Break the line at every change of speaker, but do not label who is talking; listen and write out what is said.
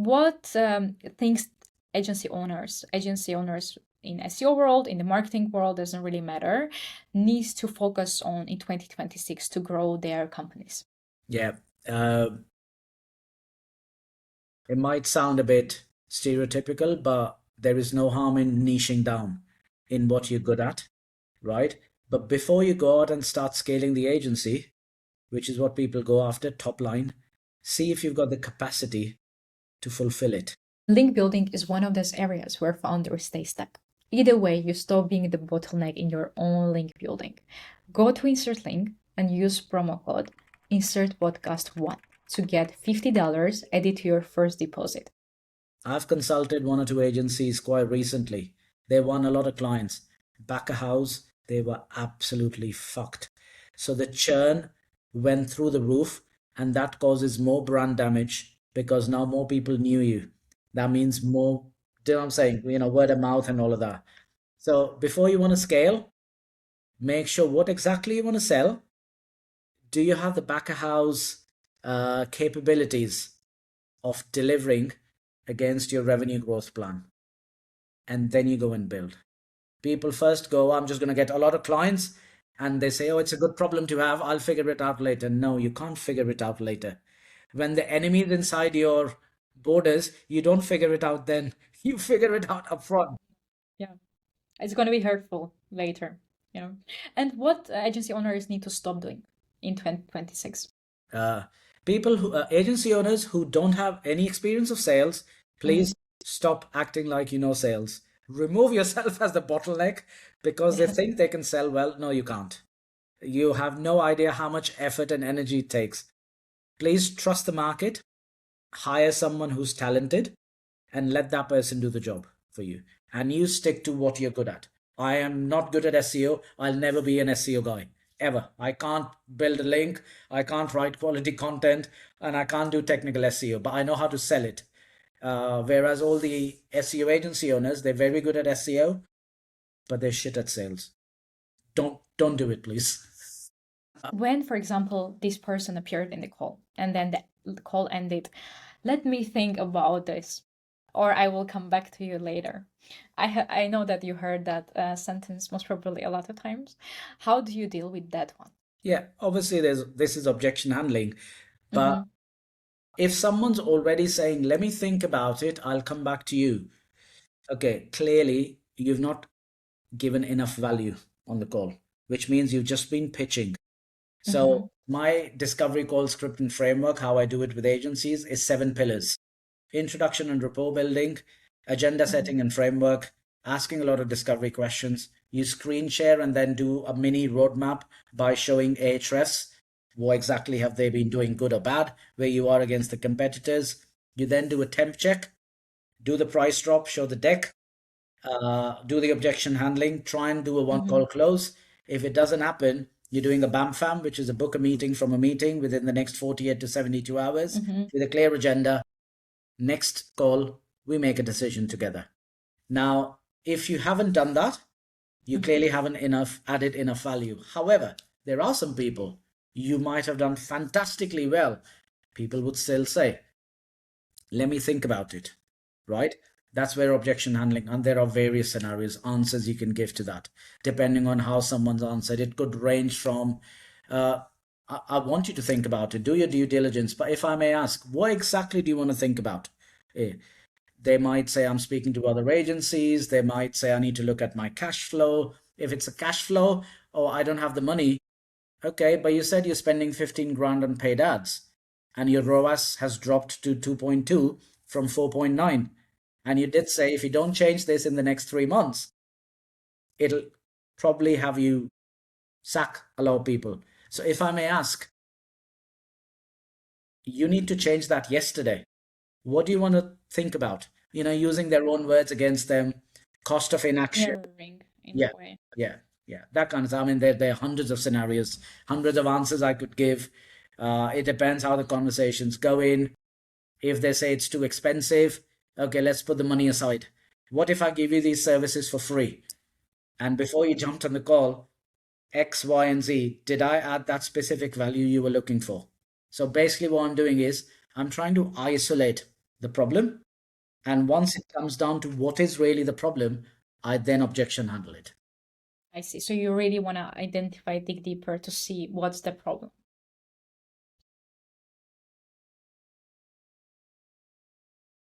what things agency owners in SEO world, in the marketing world, doesn't really matter, needs to focus on in 2026 to grow their companies?
Yeah. It might sound a bit stereotypical, but there is no harm in niching down in what you're good at, right? But before you go out and start scaling the agency, which is what people go after, top line, see if you've got the capacity to fulfill it.
Link building is one of those areas where founders stay stuck. Either way, you stop being the bottleneck in your own link building. Go to INSERT.LINK and use promo code INSERTPODCAST1 to get $50 added to your first deposit.
I've consulted one or two agencies quite recently. They won a lot of clients. Back a house, they were absolutely fucked. So the churn went through the roof, and that causes more brand damage because now more people knew you. That means more, do you know what I'm saying? Word of mouth and all of that. So before you want to scale, make sure what exactly you want to sell. Do you have the back of house capabilities of delivering against your revenue growth plan? And then you go and build. People first go, I'm just going to get a lot of clients, and they say, oh, it's a good problem to have, I'll figure it out later. No, you can't figure it out later. When the enemy is inside your borders, you don't figure it out then. You figure it out up front.
Yeah, it's going to be hurtful later. And what agency owners need to stop doing in 2026?
Agency owners who don't have any experience of sales, please stop acting like you know sales. Remove yourself as the bottleneck because they think they can sell well. No, you can't. You have no idea how much effort and energy it takes. Please trust the market, hire someone who's talented, and let that person do the job for you. And you stick to what you're good at. I am not good at SEO. I'll never be an SEO guy, ever. I can't build a link. I can't write quality content, and I can't do technical SEO, but I know how to sell it. Whereas all the SEO agency owners, they're very good at SEO, but they're shit at sales. Don't do it, please.
When, for example, this person appeared in the call and then the call ended, let me think about this, or I will come back to you later. I know that you heard that sentence most probably a lot of times. How do you deal with that one?
Yeah, obviously this is objection handling, but if someone's already saying, let me think about it, I'll come back to you. Okay, clearly you've not given enough value on the call, which means you've just been pitching. So my discovery call script and framework, how I do it with agencies, is 7 pillars. Introduction and rapport building, agenda setting and framework, asking a lot of discovery questions. You screen share and then do a mini roadmap by showing Ahrefs. What exactly have they been doing, good or bad, where you are against the competitors. You then do a temp check, do the price drop, show the deck, do the objection handling, try and do a one call close. If it doesn't happen, you're doing a BAMFAM, which is a book a meeting from a meeting within the next 48 to 72 hours with a clear agenda. Next call, we make a decision together. Now, if you haven't done that, you clearly haven't added enough value. However, there are some people you might have done fantastically well. People would still say, let me think about it, right? That's where objection handling, and there are various scenarios, answers you can give to that, depending on how someone's answered. It could range from, I want you to think about it, do your due diligence, but if I may ask, what exactly do you want to think about? They might say, I'm speaking to other agencies. They might say, I need to look at my cash flow. If it's a cash flow, or I don't have the money, okay, but you said you're spending 15 grand on paid ads, and your ROAS has dropped to 2.2 from 4.9. And you did say, if you don't change this in the next 3 months, it'll probably have you sack a lot of people. So if I may ask, you need to change that yesterday. What do you want to think about? Using their own words against them, cost of inaction. Yeah. That kind of stuff. I mean, there are hundreds of scenarios, hundreds of answers I could give. It depends how the conversations go in. If they say it's too expensive, okay, let's put the money aside. What if I give you these services for free? And before you jumped on the call, X, Y, and Z, did I add that specific value you were looking for? So basically what I'm doing is I'm trying to isolate the problem. And once it comes down to what is really the problem, I then objection handle it.
I see. So you really want to identify, dig deeper to see what's the problem.